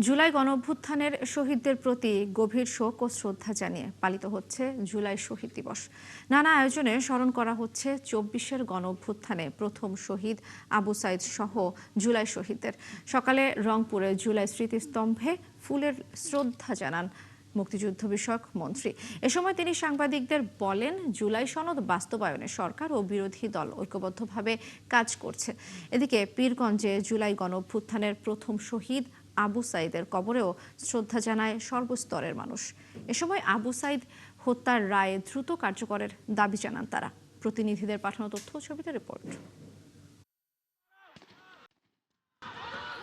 জুলাই গণঅভ্যুত্থানের শহীদদের প্রতি গভীর শোক ও শ্রদ্ধা জানিয়ে পালিত হচ্ছে জুলাই শহীদ দিবস। নানা আয়োজনে স্মরণ করা হচ্ছে ২৪-এর গণঅভ্যুত্থানে প্রথম শহীদ আবু সাইদ সহ জুলাই শহীদদের। সকালে রংপুরে জুলাই স্মৃতিস্তম্ভে ফুলের শ্রদ্ধা জানান মুক্তিযুদ্ধ বিষয়ক মন্ত্রী। এ সময় তিনি সাংবাদিকদের বলেন, জুলাই সনদ বাস্তবায়নে সরকার ও বিরোধী দল ঐক্যবদ্ধভাবে কাজ করছে। এদিকে পীরগঞ্জে জুলাই গণঅভ্যুত্থানের প্রথম শহীদ আবু সাইদের কবরেও শ্রদ্ধা জানায় সর্বস্তরের মানুষ। এ সময় আবু সাইদ হত্যার রায় দ্রুত কার্যকরের দাবি জানান তারা। প্রতিনিধিদের পাঠানো তথ্য ছবিতে রিপোর্ট।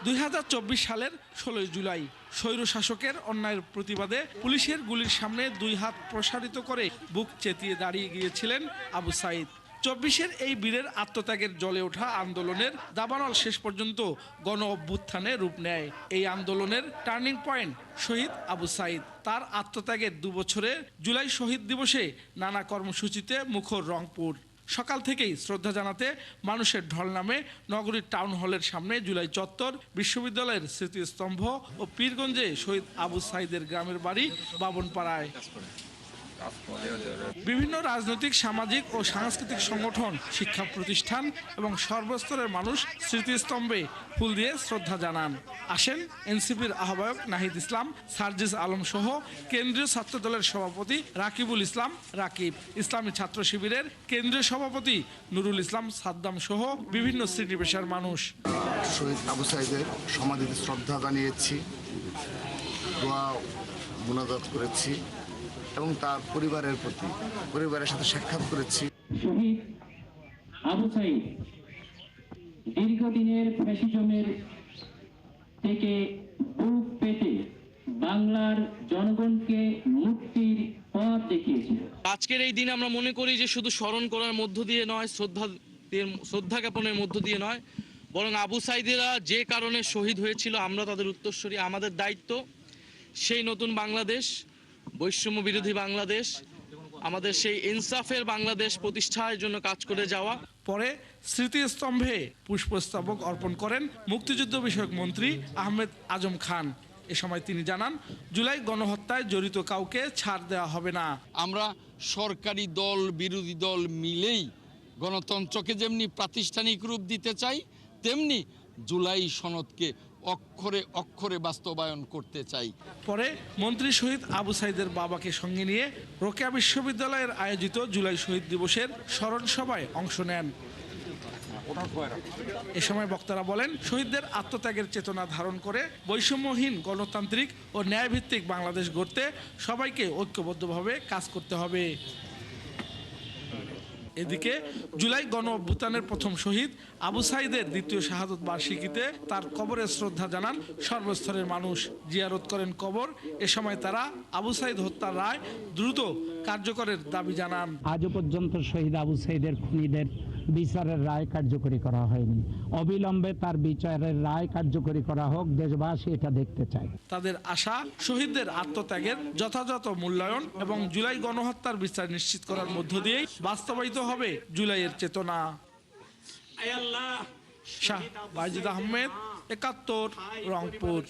২০২৪ সালের ১৬ জুলাই স্বৈরশাসকের অন্যায়ের প্রতিবাদে পুলিশের গুলির সামনে দুই হাত প্রসারিত করে বুক চেতিয়ে দাঁড়িয়ে গিয়েছিলেন আবু সাইদ। ২৪-এর এই বীরের আত্মত্যাগের জ্বলে ওঠা আন্দোলনের দাবানল শেষ পর্যন্ত গণ অভ্যুত্থানে রূপ নেয়। এই আন্দোলনের টার্নিং পয়েন্ট শহীদ আবু সাইদ। তার আত্মত্যাগের ২ বছরে জুলাই শহীদ দিবসে নানা কর্মসূচিতে মুখর রংপুর। সকাল থেকেই শ্রদ্ধা জানাতে মানুষের ঢল নামে নগরীর টাউন হলের সামনে জুলাই চত্বর, বিশ্ববিদ্যালয়ের স্মৃতিস্তম্ভ ও পীরগঞ্জে শহীদ আবু সাইদের গ্রামের বাড়ি বাবনপাড়ায়। বিভিন্ন রাজনৈতিক, সামাজিক ও সাংস্কৃতিক সংগঠন, শিক্ষা প্রতিষ্ঠান এবং সর্বস্তরের মানুষ স্মৃতিস্তম্ভে ফুল দিয়ে শ্রদ্ধা জানান। আসেন এনসিপির আহ্বায়ক নাহিদ ইসলাম, সার্জিস আলম সহ কেন্দ্রীয় ছাত্রদলের সভাপতি রাকিবুল ইসলাম রাকিব, ইসলামী ছাত্র শিবিরের কেন্দ্রীয় সভাপতি নুরুল ইসলাম সাদ্দাম সহ বিভিন্ন শ্রেণী পেশার মানুষ। শহীদ আবু সাইদের সমাধিতে শ্রদ্ধা জানিয়েছি, দোয়া মুনাজাত করেছি এবং তার পরিবারের সাথে সাক্ষাৎ করেছি। শহীদ আবু সাইদ দীর্ঘদিনের ফ্যাসিজমের থেকে বুক পেতে বাংলার জনগণকে মুক্তির পথ দেখিয়েছিল। আজকের এই দিন আমরা মনে করি যে শুধু স্মরণ করার মধ্য দিয়ে নয়, শ্রদ্ধা জ্ঞাপনের মধ্য দিয়ে নয়, বরং আবু সাইদেরা যে কারণে শহীদ হয়েছিল আমরা তাদের উত্তরসূরি। আমাদের দায়িত্ব সেই নতুন বাংলাদেশ, বৈষম্য বিরোধী বাংলাদেশ, আমাদের সেই ইনসাফের বাংলাদেশ প্রতিষ্ঠার জন্য কাজ করে যাওয়া। পরে স্মৃতিস্তম্ভে পুষ্পস্তবক অর্পণ করেন মুক্তিযুদ্ধ বিষয়ক মন্ত্রী আহমেদ আজম খান। এ সময় তিনি জানান, জুলাই গণহত্যায় জড়িত কাউকে ছাড় দেওয়া হবে না। আমরা সরকারি দল, বিরোধী দল মিলেই গণতন্ত্রকে যেমনি প্রাতিষ্ঠানিক রূপ দিতে চাই, তেমনি জুলাই সনদকে অক্ষরে অক্ষরে বাস্তবায়ন করতে চাই। পরে মন্ত্রী শহীদ আবু সাইদের বাবাকে সঙ্গে নিয়ে রোকেয়া বিশ্ববিদ্যালয়ের আয়োজিত জুলাই শহীদ দিবসের স্মরণ সভায় অংশ নেন। এ সময় বক্তারা বলেন, শহীদদের আত্মত্যাগের চেতনা ধারণ করে বৈষম্যহীন গণতান্ত্রিক ও ন্যায়ভিত্তিক বাংলাদেশ গড়তে সবাইকে ঐক্যবদ্ধভাবে কাজ করতে হবে। এদিকে জুলাই গণ অভ্যুত্থানের প্রথম শহীদ আবু সাইদের দ্বিতীয় শাহাদত বার্ষিকীতে তার কবরে শ্রদ্ধা জানান সর্বস্তরের মানুষ, জিয়ারত করেন কবর। এ সময় তারা আবু সাইদ হত্যার রায় দ্রুত কার্যকরের দাবি জানান। আজও পর্যন্ত শহীদ আবু সাইদের খুনিদের বিচারের রায় কার্যকরী করা হয়নি। অবিলম্বে তার বিচারের রায় কার্যকরী করা হোক, দেশবাসী এটা দেখতে চায়। তাদের আশা, শহীদদের আত্মত্যাগের যথাযথ মূল্যায়ন এবং জুলাই গণহত্যার বিচার নিশ্চিত করার মধ্য দিয়েই বাস্তবায়িত হবে জুলাইয়ের চেতনা। শাহ বাইজিদ আহমেদ, ৭১, রংপুর।